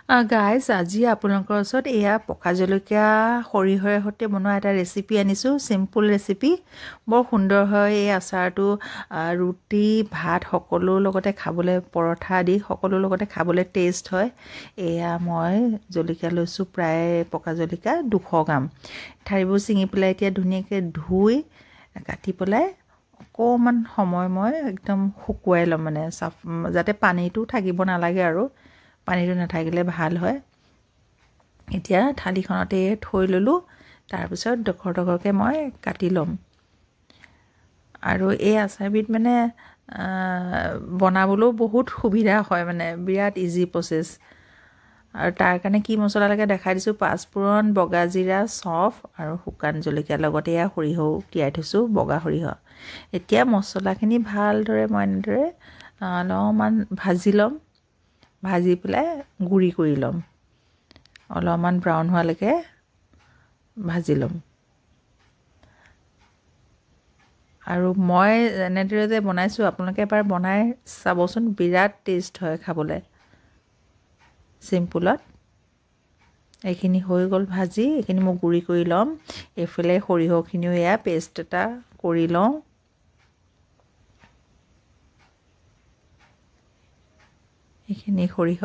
guys আজি আপোনালোকৰ ওচৰত এয়া পকা জলকীয়া সৰিয়হৰ সৈতে বনোৱা এটা ৰেচিপি আনিছোঁ চিম্পুল ৰেচিপি বৰ সুন্দৰ হয় এই আচাৰটো ৰুটি ভাত সকলো লগতে খাবলৈ পৰঠা আদি সকলো লগতে খাবলৈ টেষ্ট হয় এয়া মই জলকীয়া লৈছোঁ প্ৰায় পকা জলকীয়া 200 গ্ৰাম ঠাৰিবোৰ ছিঙি পেলাই এতিয়া ধুনীয়াকৈ ধুই কাটি পেলাই অকণমান সময় মই একদম শুকুৱাই ল'ম মানে যাতে পানীটো থাকিব নালাগে আৰু পানীটো নাথাকিলে ভাল হয় এতিয়া থালিখনতে থৈ ললো তাৰ পিছত ডখৰকে মই কাটি লম আৰু এই আচাৰবিধ মানে বনাবলৈও বহুত সুবিধা হয় মানে বিৰাট ইজি প্ৰসেস আৰু তাৰ কাৰণে কি মছলা লাগে দেখাই দিছো পাঁচফোৰণ বগা জিৰা চফ আৰু শুকান জলকীয়া লগতে এয়া সৰিয়হ তিয়াই থৈছো বগা সৰিয়হ এতিয়া মছলাখিনি ভালদৰে মই এনেদৰে অলপমান ভাজি লম ভাজি পেলাই গুৰি কৰি লম অলপমান ব্ৰাউন হোৱালৈকে ভাজি লম আৰু মই এনেদৰে যে বনাইছো আপোনালোকে এবাৰ বনাই চাবচোন বিৰাট টেষ্ট হয় খাবলৈ সিম্পলত এইখিনি হৈ গল ভাজি এইখিনি মই গুৰি কৰি লম এফালে সৰিয়হখিনিও এয়া পেষ্ট এটা কৰি লওঁ এইখিনি সৰিয়হ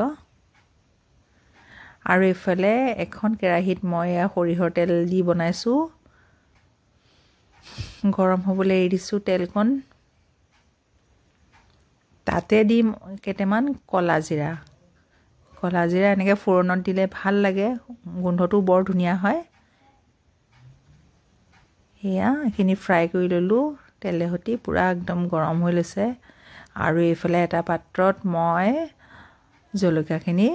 আৰু এফালে এখন কেৰাহীত মই এয়া সৰিয়হৰ তেল দি বনাইছো গৰম হ'বলৈ এৰি দিছো তেলখন তাতে দিম কেটেমান কলা জিৰা এনেকৈ ফোৰণত দিলে ভাল লাগে গোন্ধটো বৰ ধুনীয়া হয় এয়া এইখিনি ফ্ৰাই কৰি ললো তেলে হতি পুৰা একদম গৰম হৈ লৈছে আৰু এইফালে এটা পাত্ৰত মই জলকীয়াখিনি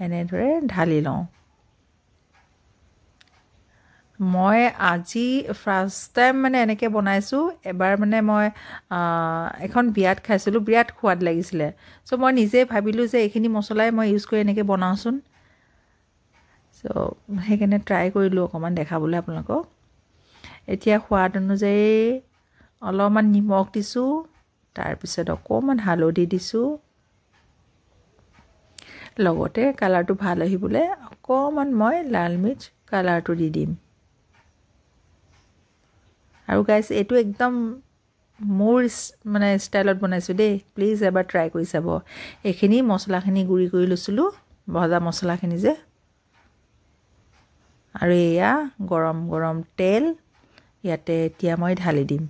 এনেদৰে ঢালি লওঁ মই আজি ফাৰ্স্ট টাইম মানে এনেকৈ বনাইছো এবাৰ মানে মই এখন বিয়াত খাইছিলো বিৰাট সোৱাদ লাগিছিলে সো মই নিজে ভাবিলো যে এইখিনি মছলাই মই ইউজ কৰি এনেকৈ বনাওচোন সো হেকেনে ট্ৰাই কৰিলো অকমান দেখাবলৈ আপোনালোকক এতিয়া সোৱাদ অনুযায়ী অলপমান নিমখ দিছো তাৰ পিছত অকমান হালধি দিছো লগতে কালাৰটো ভাল আহিবলৈ অকমান মই লাল মিৰ্চ কালাৰটো দি দিম আৰু গাইস এটো একদম মোৰ মানে ষ্টাইলত বনাইছো দেই প্লিজ এবাৰ ট্ৰাই কৰি চাব এইখিনি মছলাখিনি গুৰি কৰি লৈছিলো ভজা মছলাখিনি যে আৰু এয়া গৰম তেল ইয়াতে এতিয়া মই ঢালি দিম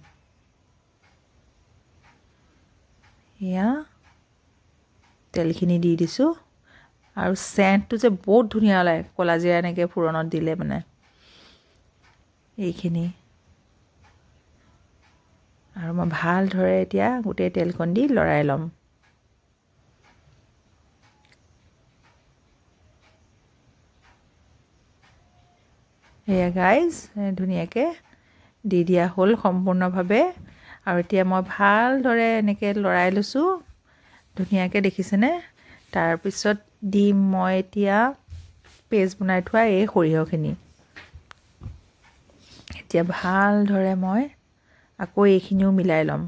এয়া তেলখিনি দি দিছো আৰু সেন্টটো যে বহুত ধুনীয়া লাগে কলা জিৰা এনেকৈ ফোৰণত দিলে মানে এইখিনি আৰু মই ভাল ধৰে এতিয়া গোটে তেলখন দি লৰাই লম এয়া গাইস ধুনীয়াকৈ দি দিয়া হল সম্পূৰ্ণভাৱে আৰু এতিয়া মই ভাল ধৰে এনেকৈ লৰাই লৈছো ধুনীয়াকৈ দেখিছেনে তাৰ পিছত দিম মই এতিয়া পেষ্ট বনাই থোৱা এই সৰিয়হখিনি এতিয়া ভাল ধৰে মই আকৌ এইখিনিও মিলাই লম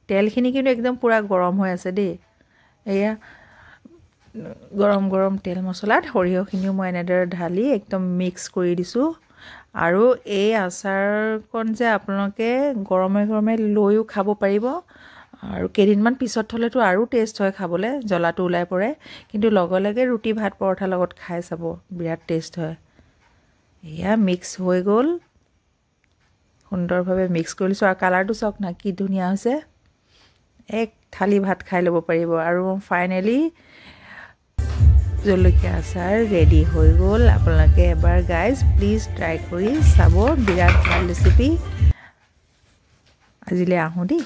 তেলখিনি কিন্তু একদম পুৰা গৰম হৈ আছে দেই এয়া গৰম তেল মছলাত সৰিয়হখিনিও মই এনেদৰে ঢালি একদম মিক্স কৰি দিছো আৰু এই আচাৰখন যে আপোনালোকে গৰমে লৈও খাব পাৰিব আৰু কেইদিনমান পিছত থলেতো আৰু টেষ্ট হয় খাবলৈ জ্বলাটো ওলাই পৰে কিন্তু লগে ৰুটি ভাত পৰঠা লগত খাই চাব বিৰাট টেষ্ট হয় এয়া মিক্স হৈ গল সুন্দৰভাৱে মিক্স কৰিছো আৰু কালাৰটো চাওক না কি ধুনীয়া হৈছে এক থালি ভাত খাই ল'ব পাৰিব আৰু ফাইনালি জলকীয়া আচাৰ ৰেডি হৈ গল আপোনালোকে এবাৰ গাইস প্লিজ ট্ৰাই কৰি চাব বিৰাট ভাল ৰেচিপি আজিলৈ আহো দেই